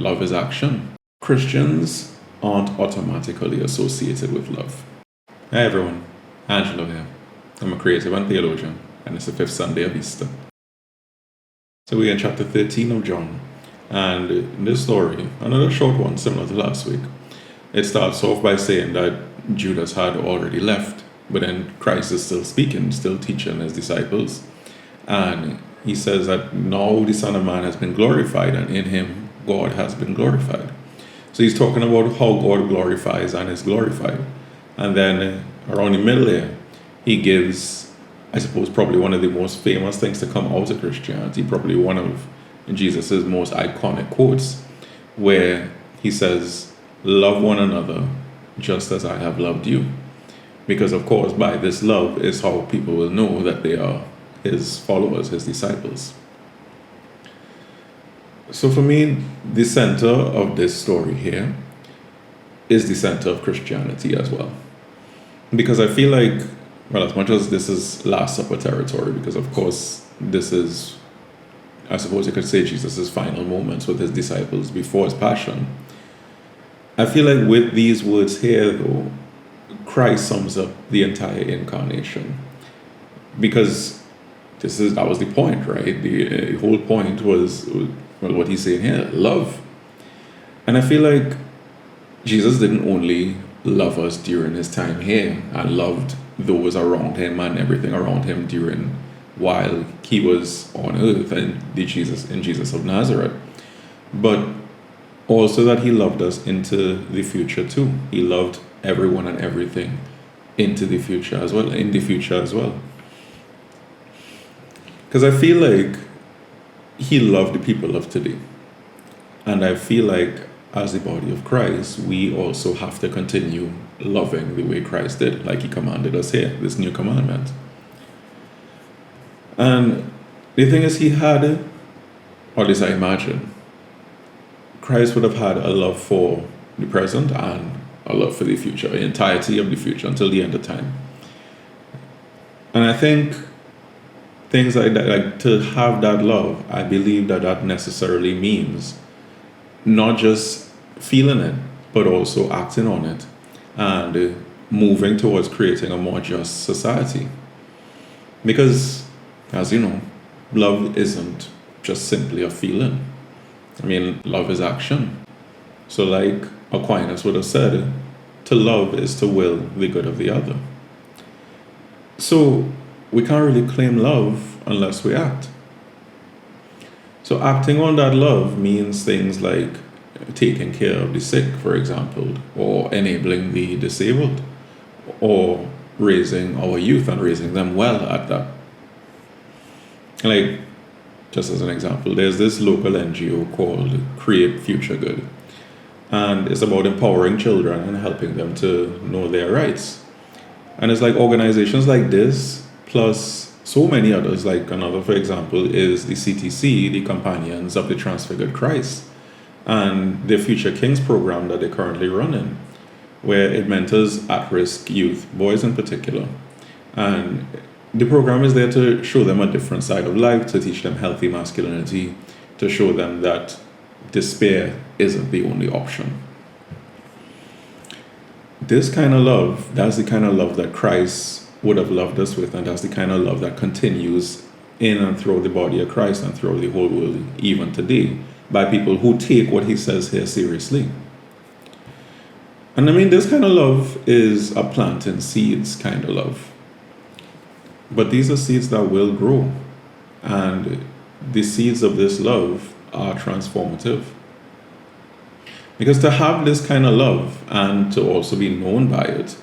love is action. Christians aren't automatically associated with love. Hi everyone, Angelo here. I'm a creative and theologian, and it's the fifth Sunday of Easter. So we're in chapter 13 of John, and in this story, another short one similar to last week, it starts off by saying that Judas had already left, but then Christ is still speaking, still teaching his disciples, and he says that now the Son of Man has been glorified, and in him God has been glorified. So he's talking about how God glorifies and is glorified. And then around the middle here, he gives, I suppose, probably one of the most famous things to come out of Christianity, probably one of Jesus' most iconic quotes, where he says, "Love one another just as I have loved you." Because, of course, by this love is how people will know that they are his followers, his disciples. So for me, the center of this story here is the center of Christianity as well. Because I feel like, well, as much as this is Last Supper territory, because of course this is, I suppose you could say, Jesus' final moments with his disciples before his passion, I feel like with these words here, though, Christ sums up the entire incarnation. Because that was the point, right? The whole point was, well, what he's saying here, love. And I feel like Jesus didn't only love us during his time here and loved those around him and everything around him while he was on earth and in Jesus of Nazareth, but also that he loved us into the future too. He loved everyone and everything in the future as well. Because I feel like he loved the people of today. And I feel like as the body of Christ, we also have to continue loving the way Christ did, like he commanded us here, this new commandment. And the thing is, or at least I imagine, Christ would have had a love for the present and a love for the future, the entirety of the future until the end of time. And I think things like that, like to have that love, I believe that necessarily means not just feeling it, but also acting on it and moving towards creating a more just society. Because, as you know, love isn't just simply a feeling. I mean, love is action. So like Aquinas would have said, to love is to will the good of the other. So we can't really claim love unless we act. So acting on that love means things like taking care of the sick, for example, or enabling the disabled, or raising our youth and raising them well at that. Like, just as an example, there's this local NGO called Create Future Good, and it's about empowering children and helping them to know their rights. And it's like organizations like this, plus so many others, like another, for example, is the CTC, the Companions of the Transfigured Christ, and the Future Kings program that they're currently running, where it mentors at-risk youth, boys in particular. And the program is there to show them a different side of life, to teach them healthy masculinity, to show them that despair isn't the only option. This kind of love, that's the kind of love that Christ would have loved us with, and that's the kind of love that continues in and through the body of Christ and through the whole world even today by people who take what he says here seriously. And I mean, this kind of love is a planting seeds kind of love. But these are seeds that will grow, and the seeds of this love are transformative. Because to have this kind of love and to also be known by it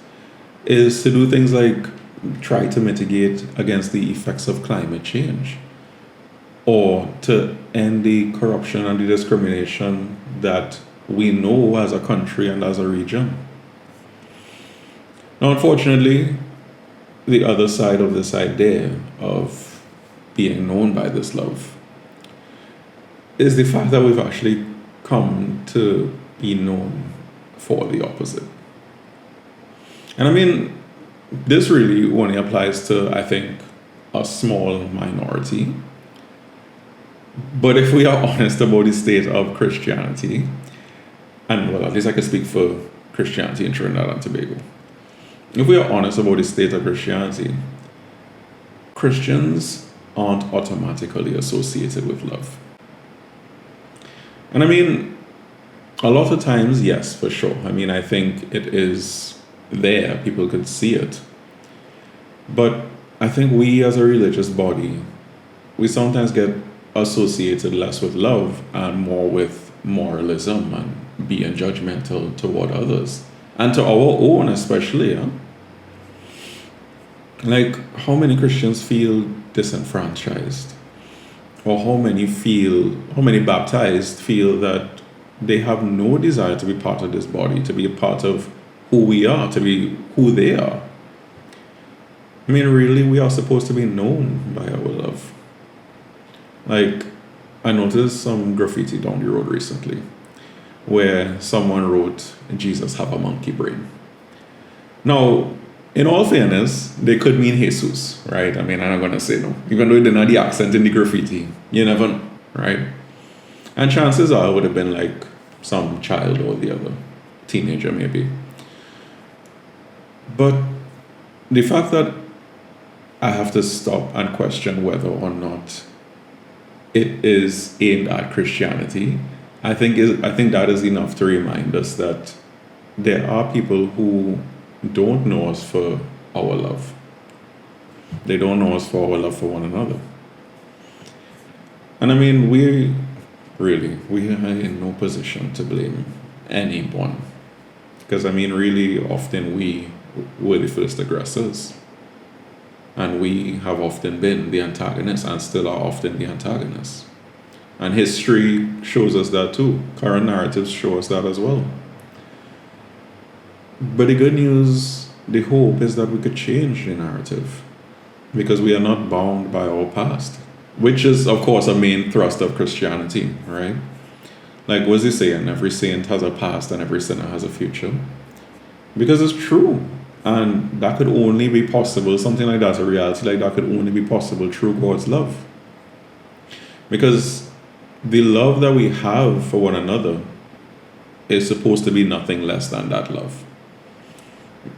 is to do things like try to mitigate against the effects of climate change, or to end the corruption and the discrimination that we know as a country and as a region. Now, unfortunately, the other side of this idea of being known by this love is the fact that we've actually come to be known for the opposite. And I mean, this really only applies to, I think, a small minority. But if we are honest about the state of Christianity, and well, at least I can speak for Christianity in Trinidad and Tobago. If we are honest about the state of Christianity, Christians aren't automatically associated with love. And I mean, a lot of times, yes, for sure. I mean, I think it is there, people could see it. But I think we as a religious body, we sometimes get associated less with love and more with moralism and being judgmental toward others and to our own especially. Like, how many Christians feel disenfranchised, or how many baptized feel that they have no desire to be part of this body, to be a part of who we are, to be who they are. I mean, really, we are supposed to be known by our love. Like, I noticed some graffiti down the road recently where someone wrote, "Jesus have a monkey brain." Now, in all fairness, they could mean Jesus, right? I mean, I'm not going to say no. Even though it didn't have the accent in the graffiti, you never know, right? And chances are it would have been like some child or the other, teenager maybe. But the fact that I have to stop and question whether or not it is aimed at Christianity, I think that is enough to remind us that there are people who don't know us for our love. They don't know us for our love for one another. And I mean, we are in no position to blame anyone. Because I mean, really often we were the first aggressors. And we have often been the antagonists and still are often the antagonists. And history shows us that too. Current narratives show us that as well. But the good news, the hope is that we could change the narrative because we are not bound by our past, which is, of course, a main thrust of Christianity, right? Like, what's he saying? Every saint has a past and every sinner has a future. Because it's true. And that could only be possible, something like that, a reality like that could only be possible through God's love. Because the love that we have for one another is supposed to be nothing less than that love.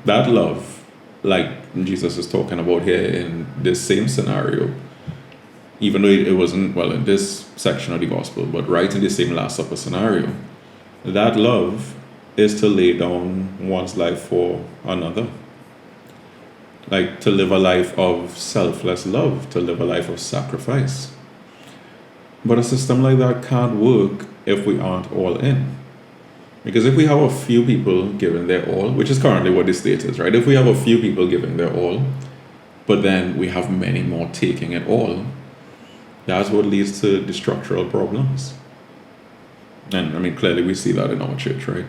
That love, like Jesus is talking about here in this same scenario, even though it wasn't, well, in this section of the gospel, but right in the same Last Supper scenario, that love is to lay down one's life for another. Like, to live a life of selfless love, to live a life of sacrifice. But a system like that can't work if we aren't all in. Because if we have a few people giving their all, which is currently what the state is, right? If we have a few people giving their all, but then we have many more taking it all, that's what leads to the structural problems. And I mean, clearly we see that in our church, right?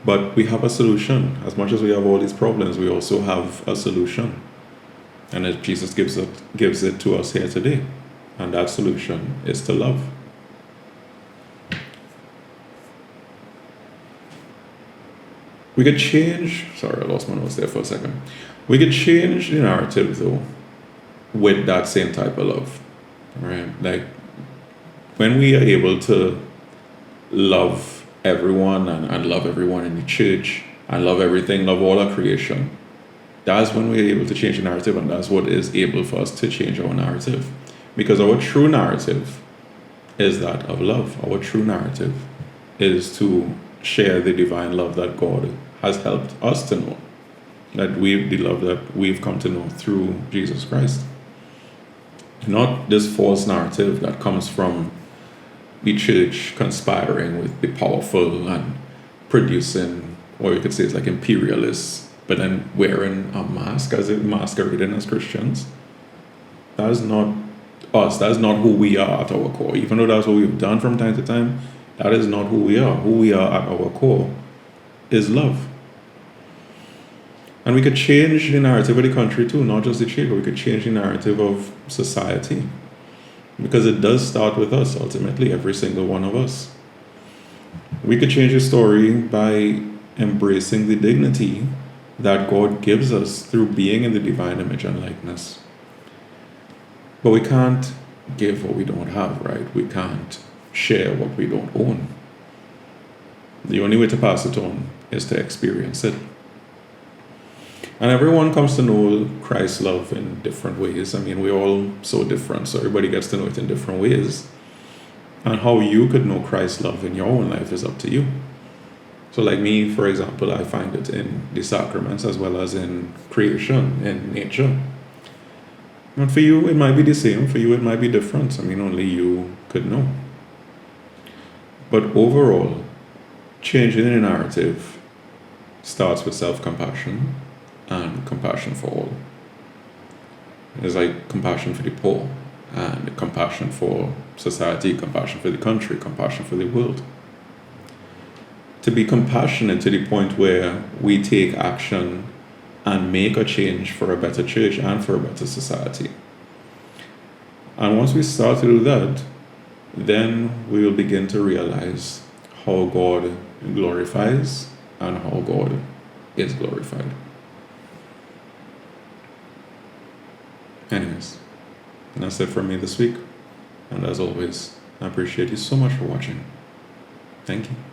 But we have a solution. As much as we have all these problems, we also have a solution. And as Jesus gives it to us here today. And that solution is to love. We could change, sorry, I lost my notes there for a second. We could change the narrative though with that same type of love, right? Like, when we are able to love everyone and love everyone in the church and love everything, love all our creation, that's when we're able to change the narrative, and that's what is able for us to change our narrative. Because our true narrative is that of love. Our true narrative is to share the divine love that God has helped us to know. The love that we've come to know through Jesus Christ. Not this false narrative that comes from the church conspiring with the powerful and producing, or you could say it's like imperialists, but then wearing a mask as if masquerading as Christians. That is not us. That is not who we are at our core. Even though that's what we've done from time to time, that is not who we are. Who we are at our core is love. And we could change the narrative of the country too, not just the church, but we could change the narrative of society. Because it does start with us, ultimately, every single one of us. We could change the story by embracing the dignity that God gives us through being in the divine image and likeness. But we can't give what we don't have, right? We can't share what we don't own. The only way to pass it on is to experience it. And everyone comes to know Christ's love in different ways. I mean, we're all so different, so everybody gets to know it in different ways. And how you could know Christ's love in your own life is up to you. So like me, for example, I find it in the sacraments as well as in creation, in nature. And for you, it might be the same. For you, it might be different. I mean, only you could know. But overall, changing the narrative starts with self-compassion and compassion for all. It's like compassion for the poor and compassion for society, compassion for the country, compassion for the world. To be compassionate to the point where we take action and make a change for a better church and for a better society. And once we start to do that, then we will begin to realize how God glorifies and how God is glorified. Anyways, that's it from me this week. And as always, I appreciate you so much for watching. Thank you.